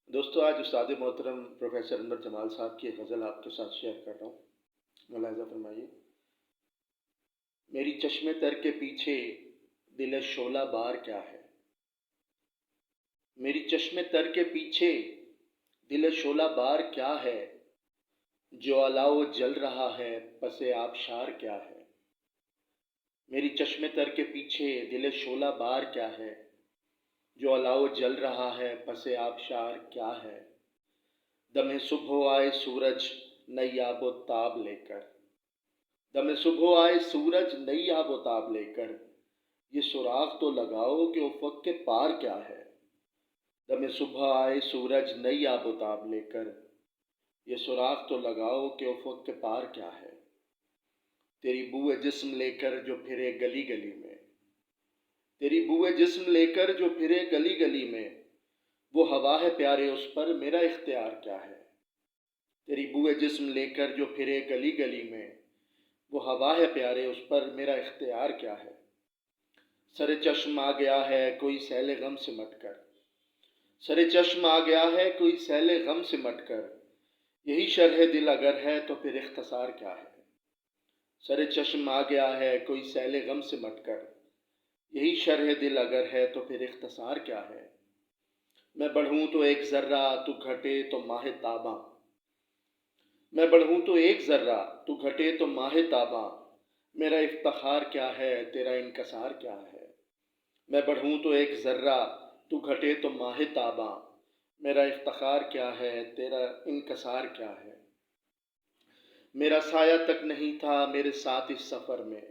دوستو آج استاد محترم پروفیسر انور جمال صاحب کی ایک غزل آپ کے ساتھ شیئر کر رہا ہوں، ملاحظہ فرمائیے۔ میری چشم تر کے پیچھے دل شعلہ بار کیا ہے؟ میری چشم تر کے پیچھے دل شعلہ بار کیا ہے؟ جو الاؤ جل رہا ہے پس آبشار کیا ہے؟ میری چشم تر کے پیچھے دل شعلہ بار کیا ہے؟ جو الاؤ جل رہا ہے پس آبشار کیا ہے؟ دم صبح آئے سورج نئی آب و تاب لے کر، دم صبح آئے سورج نئی آب و تاب لے کر، یہ سراغ تو لگاؤ کہ افق کے پار کیا ہے؟ دم صبح آئے سورج نئی آب و تاب لے کر، یہ سراغ تو لگاؤ کہ افق کے پار کیا ہے؟ تیری بوئے جسم لے کر جو پھرے گلی گلی میں، تیری بوئے جسم لے کر جو پھرے گلی گلی میں، وہ ہوا ہے پیارے اس پر میرا اختیار کیا ہے؟ تیری بوئے جسم لے کر جو پھرے گلی گلی میں، وہ ہوا ہے پیارے اس پر میرا اختیار کیا ہے؟ سر چشم آ گیا ہے کوئی سیل غم سمٹ کر، سر چشم آ گیا ہے کوئی سیل غم سمٹ کر، یہی شرح دل اگر ہے تو پھر اختصار کیا ہے؟ سر چشم آ گیا ہے کوئی سیل غم سمٹ کر، یہی شرح دل اگر ہے تو پھر اختصار کیا ہے؟ میں بڑھوں تو ایک ذرہ تو گھٹے تو ماہ تاباں، میں بڑھوں تو ایک ذرہ تو گھٹے تو ماہ تاباں، میرا افتخار کیا ہے تیرا انکسار کیا ہے؟ میں بڑھوں تو ایک ذرہ تو گھٹے تو ماہ تاباں، میرا افتخار کیا ہے تیرا انکسار کیا ہے؟ میرا سایہ تک نہیں تھا میرے ساتھ اس سفر میں،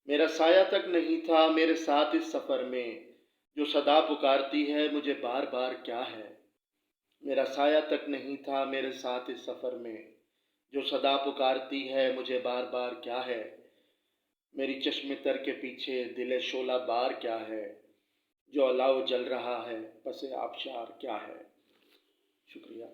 میرا سایہ تک نہیں تھا میرے ساتھ اس سفر میں، جو صدا پکارتی ہے مجھے بار بار کیا ہے؟ میرا سایہ تک نہیں تھا میرے ساتھ اس سفر میں، جو صدا پکارتی ہے مجھے بار بار کیا ہے؟ میری چشم تر کے پیچھے دل شعلہ بار کیا ہے؟ جو الاؤ جل رہا ہے پس آبشار کیا ہے؟ شکریہ۔